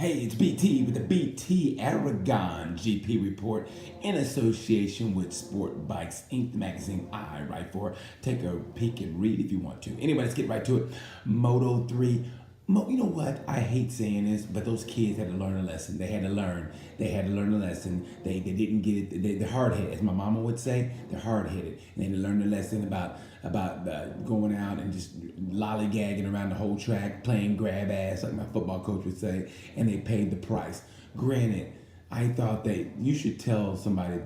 Hey, it's BT with the BT Aragon GP report in association with Sport Bikes Inc., the magazine I write for. Take a peek and read if you want to. Anyway, let's get right to it. Moto 3. You know what? I hate saying this, but those kids had to learn a lesson. They had to learn. They had to learn a lesson. They didn't get it. They're hard headed, as my mama would say. They're hard headed, and they had to learn a lesson about going out and just lollygagging around the whole track, playing grab ass, like my football coach would say. And they paid the price. Granted, I thought that you should tell somebody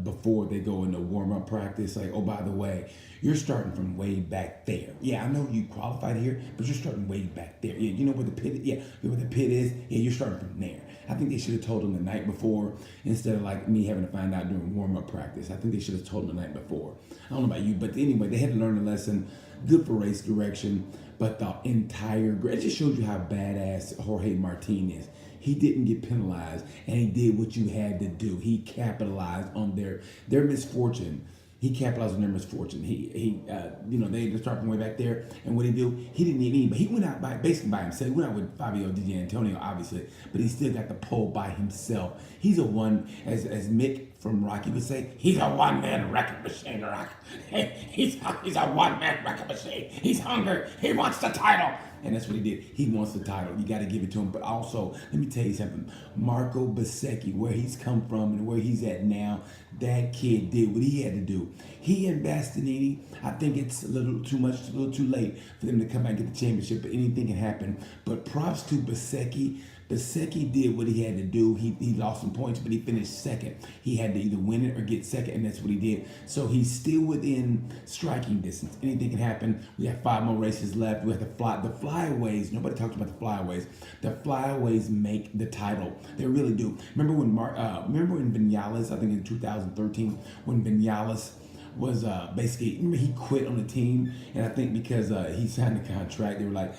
before they go into warm-up practice, like, oh, by the way, you're starting from way back there. Yeah, I know you qualified here, but you're starting way back there. Yeah, you know where the pit is? Yeah, you know where the pit is? Yeah, you're starting from there. I think they should have told them the night before instead of like me having to find out during warm-up practice. I think they should have told them the night before. I don't know about you, but anyway, they had to learn a lesson. Good for race direction, but the entire, it just shows you how badass Jorge Martin is. He didn't get penalized, and he did what you had to do. He capitalized on their misfortune. He capitalized on their misfortune. They just started from way back there, and what he do? He didn't need anybody. He went out basically by himself. He went out with Fabio Di Antonio, obviously, but he still got the pole by himself. He's a one, as Mick from Rocky would say, he's a one-man wrecking machine, Rock. He's a one-man wrecking machine. He's hungry. He wants the title. And that's what he did. He wants the title. You got to give it to him. But also, let me tell you something. Marco Bezzecchi, where he's come from and where he's at now, that kid did what he had to do. He and Bastianini, I think it's a little too much, a little too late for them to come back and get the championship, but anything can happen. But props to Bezzecchi. Bezzecchi did what he had to do. He lost some points, but he finished second. He had to either win it or get second, and that's what he did. So he's still within striking distance. Anything can happen. We have 5 more races left. We have the flyaways. Nobody talks about the flyaways. The flyaways make the title. They really do. Remember when Vinales, I think in 2013, when Vinales was basically, remember he quit on the team, and I think because he signed the contract, they were like,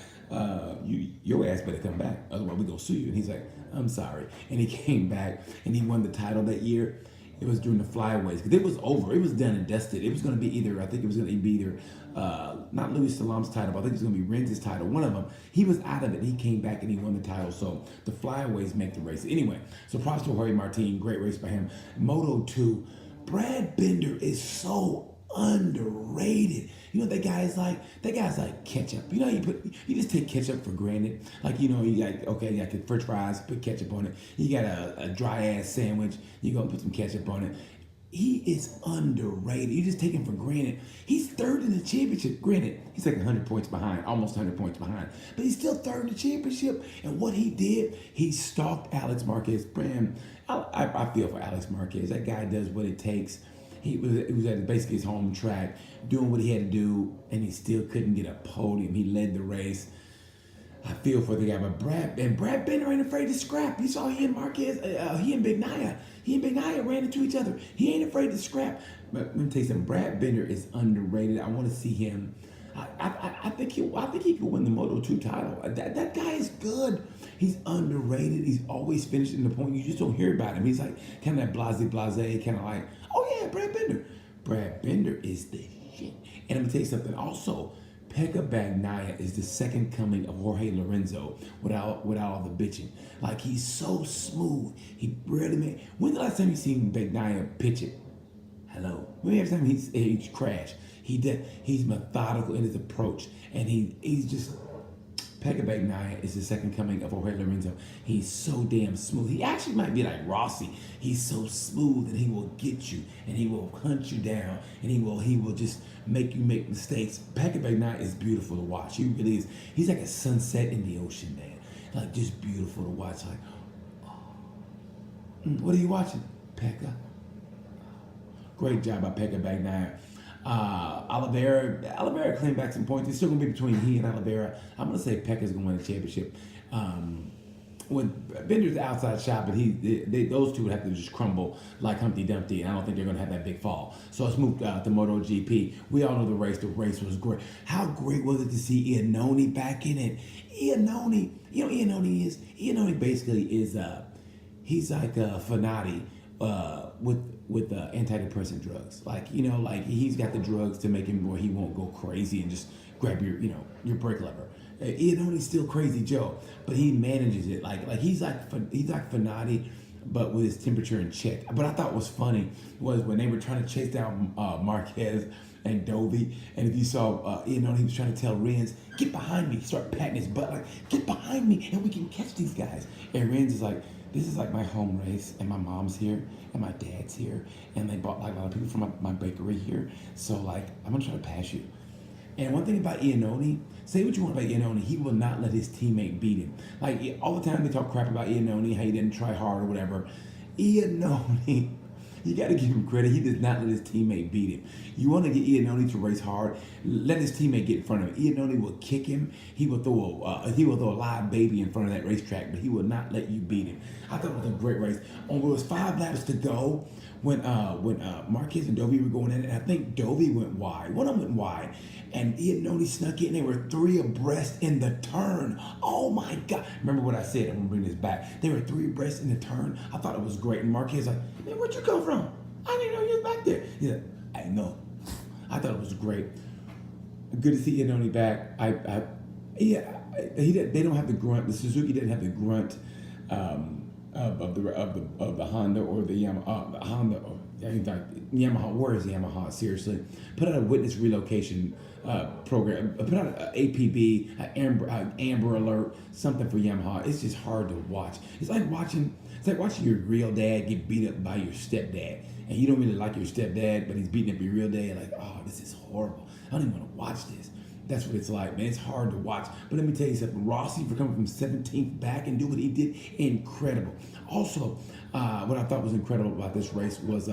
your ass better come back, otherwise we're gonna sue you. And he's like, I'm sorry. And he came back and he won the title that year. It was during the flyaways, because it was over. It was done and dusted. It was going to be either, I think it was going to be either, not Louis Salam's title, but I think it was going to be Renz's title. One of them. He was out of it. He came back and he won the title. So the flyaways make the race. Anyway, so props to Jorge Martin. Great race by him. Moto 2. Brad Binder is so underrated. You know, that guy's like ketchup. You know, you just take ketchup for granted. Like, you know, you got the French fries, put ketchup on it. You got a dry ass sandwich, you go and put some ketchup on it. He is underrated. You just take him for granted. He's third in the championship. Granted, he's like 100 points behind, almost 100 points behind. But he's still third in the championship. And what he did, he stalked Alex Marquez. Man, I feel for Alex Marquez. That guy does what it takes. It was at basically his home track, doing what he had to do, and he still couldn't get a podium. He led the race. I feel for the guy, but Brad Binder ain't afraid to scrap. You saw he and Marquez, he and Big Naya ran into each other. He ain't afraid to scrap. But let me tell you something. Brad Binder is underrated. I want to see him. I think he could win the Moto 2 title. That guy is good. He's underrated. He's always finishing the point. You just don't hear about him. He's like kind of blase, kind of like, oh yeah, Brad Binder. Brad Binder is the shit. And I'm gonna tell you something. Also, Pekka Bagnaia is the second coming of Jorge Lorenzo without all the bitching. Like, he's so smooth. He rarely made. When's the last time you seen Bagnaia pitch it? Hello. When every time he's crashed. He's methodical in his approach, and he's just. Pekka Bagnaia is the second coming of Jorge Lorenzo. He's so damn smooth. He actually might be like Rossi. He's so smooth that he will get you, and he will hunt you down, and he will just make you make mistakes. Pekka Bagnaia is beautiful to watch. He really is. He's like a sunset in the ocean, man. Like, just beautiful to watch. Like, oh. What are you watching? Pekka. Great job by Pekka Bagnaia. Oliveira claimed back some points. It's still going to be between he and Oliveira. I'm going to say Pekka's going to win the championship. When Binder's the outside shot, but those two would have to just crumble like Humpty Dumpty, and I don't think they're going to have that big fall. So let's move to Moto GP. We all know the race. The race was great. How great was it to see Iannone back in it? Iannone, you know what Iannone is? Iannone basically is, he's like a Fanati with antidepressant drugs. Like, you know, like he's got the drugs to make him where he won't go crazy and just grab your brake lever. Iannoni's still Crazy Joe, but he manages it like he's like Fanati, but with his temperature in check. But I thought what was funny was when they were trying to chase down Marquez and Dovey, and if you saw Iannone, he was trying to tell Renz, get behind me. He started patting his butt like, get behind me, and we can catch these guys. And Renz is like, this is like my home race, and my mom's here, and my dad's here, and they bought like a lot of people from my bakery here. So like, I'm gonna try to pass you. And one thing about Iannone, say what you want about Iannone, he will not let his teammate beat him. Like all the time they talk crap about Iannone, how he didn't try hard or whatever. Iannone, you got to give him credit. He does not let his teammate beat him. You want to get Iannone to race hard, let his teammate get in front of him. Iannone will kick him. He will throw a live baby in front of that racetrack, but he will not let you beat him. I thought it was a great race. There was 5 laps to go when Marquez and Dovey were going in, and I think Dovey went wide. One of them went wide, and Iannone snuck in. They were 3 abreast in the turn. Oh my God! Remember what I said? I'm gonna bring this back. They were 3 abreast in the turn. I thought it was great. And Marquez like, man, where'd you come from? I didn't know you was back there. He's like, I know. I thought it was great. Good to see Iannone back. They don't have the grunt. The Suzuki didn't have the grunt. Of the Honda or the Yamaha, Yamaha. Where is Yamaha? Seriously, put out a witness relocation program. Put out an APB, Amber Alert, something for Yamaha. It's just hard to watch. It's like watching your real dad get beat up by your stepdad, and you don't really like your stepdad, but he's beating up your real dad. Like, oh, this is horrible. I don't even want to watch this. That's what it's like, man. It's hard to watch. But let me tell you something. Rossi, for coming from 17th back and do what he did, incredible. Also, what I thought was incredible about this race was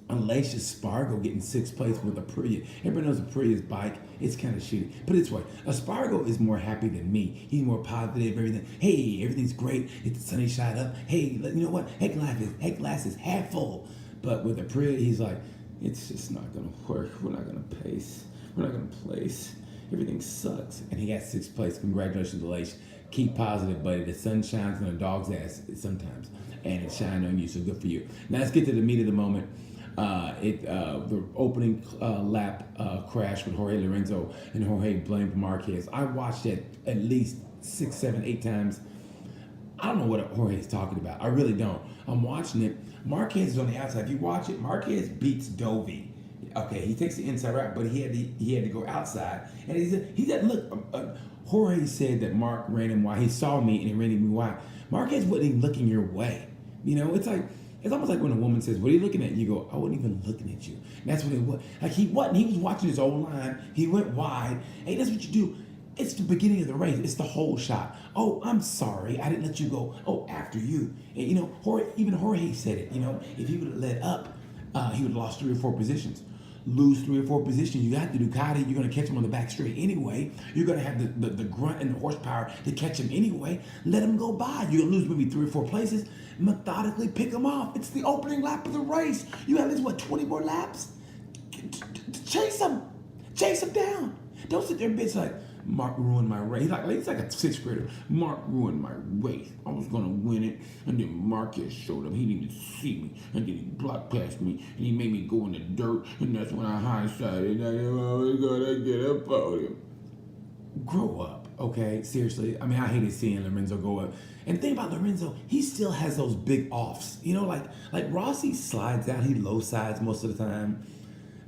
Alicia Spargo getting 6th place with Aprilia. Everybody knows Aprilia's bike. It's kind of shitty. Put it this way. Spargo is more happy than me. He's more positive, everything. Hey, everything's great. It's the sunny side up. Hey, you know what? Glass is half full. But with Aprilia, he's like, it's just not going to work. We're not going to pace. We're not going to place. Everything sucks. And he got 6th place. Congratulations, Alicia. Keep positive, buddy. The sun shines on a dog's ass sometimes. And it shined on you, so good for you. Now let's get to the meat of the moment. The opening lap crash with Jorge Lorenzo and Jorge blamed Marquez. I watched it at least 6, 7, 8 times. I don't know what Jorge is talking about. I really don't. I'm watching it. Marquez is on the outside. If you watch it, Marquez beats Dovey. Okay, he takes the inside route, but he had to go outside. And he said, look, Jorge said that Mark ran him wide. He saw me and he ran him wide. Marquez wasn't even looking your way. You know, it's almost like when a woman says, what are you looking at? You go, I wasn't even looking at you. And that's what it was. Like he wasn't. He was watching his old line. He went wide. Hey, that's what you do. It's the beginning of the race. It's the whole shot. Oh, I'm sorry. I didn't let you go. Oh, after you. And, you know, Jorge said it. You know, if he would have let up, he would have lost 3 or 4 positions. Lose 3 or 4 positions. You got the Ducati. You're going to catch him on the back straight anyway. You're going to have the grunt and the horsepower to catch him anyway. Let him go by. You're going to lose maybe 3 or 4 places. Methodically pick him off. It's the opening lap of the race. You have 20 more laps? Chase him. Chase him down. Don't sit there and bitch like, Mark ruined my race. He's like a 6th grader. Mark ruined my race. I was going to win it, and then Marquez showed up. He didn't even see me, and then he blocked past me, and he made me go in the dirt, and that's when I hindsighted, and I was going to get a podium. Grow up, okay? Seriously. I mean, I hated seeing Lorenzo go up. And the thing about Lorenzo, he still has those big offs. You know, like Rossi slides out. He low sides most of the time.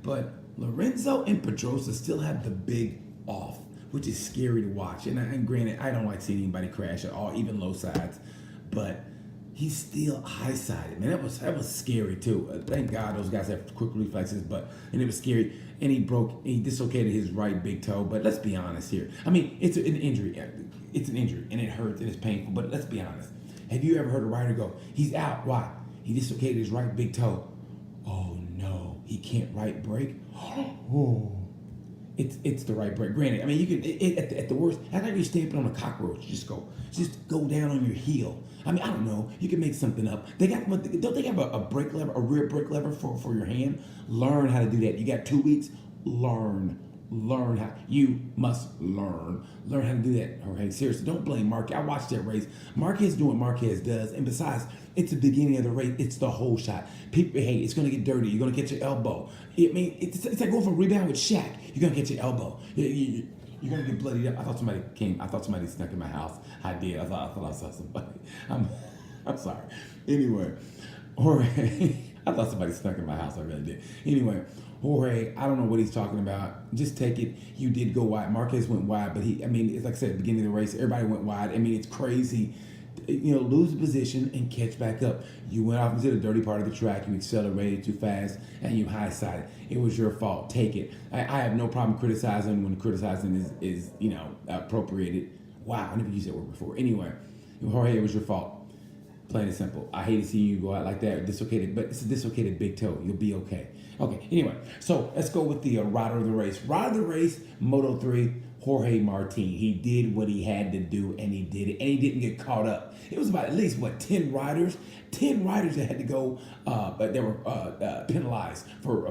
But Lorenzo and Pedrosa still have the big off, which is scary to watch. And granted, I don't like seeing anybody crash at all, even low sides. But he's still high-sided, man. That was scary too. Thank God those guys have quick reflexes, and it was scary. And he dislocated his right big toe. But let's be honest here. I mean, it's an injury. It's an injury, and it hurts, and it's painful. But let's be honest. Have you ever heard a rider go, he's out? Why? He dislocated his right big toe. Oh no, he can't right brake. Oh. It's the right brake. Granted, I mean, you can at the worst, act like you're stamping on a cockroach. Just go down on your heel. I mean, I don't know. You can make something up. Don't they have a brake lever, a rear brake lever for your hand? Learn how to do that. You got 2 weeks. Learn how. You must learn how to do that. Okay, seriously, don't blame Marquez. I watched that race. Marquez doing what Marquez does, and besides, it's the beginning of the race. It's the whole shot. People, hey, it's gonna get dirty. You're gonna catch your elbow. I mean, it's like going for a rebound with Shaq. You're gonna catch your elbow. You're gonna get bloodied up. I thought somebody came. I thought somebody snuck in my house. I did. I thought I saw somebody. I'm sorry. Anyway, Jorge. I thought somebody snuck in my house. I really did. Anyway, Jorge. I don't know what he's talking about. Just take it. You did go wide. Marquez went wide, but he. I mean, it's like I said, at the beginning of the race, everybody went wide. I mean, it's crazy. You know, lose the position and catch back up. You went off into the dirty part of the track. You accelerated too fast and you high-sided. It was your fault. Take it. I have no problem criticizing when criticizing is you know, appropriated. Wow, I never used that word before. Anyway, Jorge, it was your fault. Plain and simple. I hate to see you go out like that, dislocated, but it's a dislocated big toe. You'll be okay. Okay, anyway, so let's go with the rider of the race. Rider of the race, Moto 3, Jorge Martin. He did what he had to do, and he did it, and he didn't get caught up. It was about at least, 10 riders? 10 riders that had to go, but they were penalized for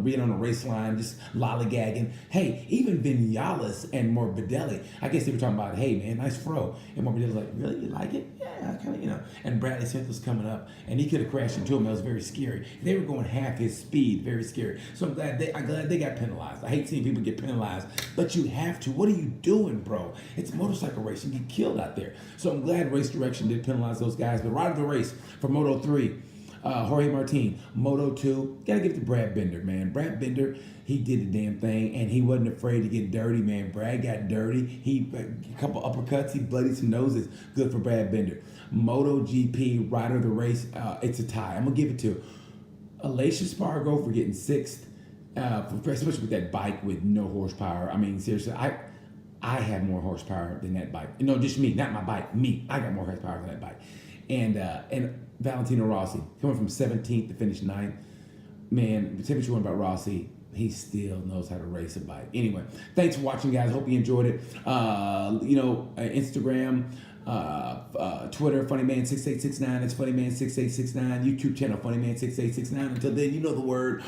being on the race line, just lollygagging. Hey, even Vinales and Morbidelli, I guess they were talking about, hey, man, nice fro. And Morbidelli's like, really, you like it? Yeah, kind of, you know. And Bradley Smith was coming up, and he could have crashed into him. That was very scary. They were going half his speed, very scary. So I'm glad they got penalized. I hate seeing people get penalized, but you have to. What are you doing, bro? It's motorcycle racing. You get killed out there. So I'm glad Race Direction did penalize those guys. But right of the race for Moto 3, Jorge Martin. Moto 2, gotta give it to Brad Binder, man. Brad Binder, he did the damn thing, and he wasn't afraid to get dirty, man. Brad got dirty. He a couple uppercuts. He bloodied some noses. Good for Brad Binder. Moto GP rider of the race. It's a tie. I'm gonna give it to Alicia Spargo for getting sixth, especially with that bike with no horsepower. I mean, seriously, I have more horsepower than that bike. No, just me, not my bike. Me, I got more horsepower than that bike. And Valentino Rossi coming from 17th to finish 9th. Man, tell me what you want about Rossi. He still knows how to race a bike. Anyway, thanks for watching, guys. Hope you enjoyed it. Instagram, Twitter, Funnyman6869. That's Funnyman6869. YouTube channel, Funnyman6869. Until then, you know the word.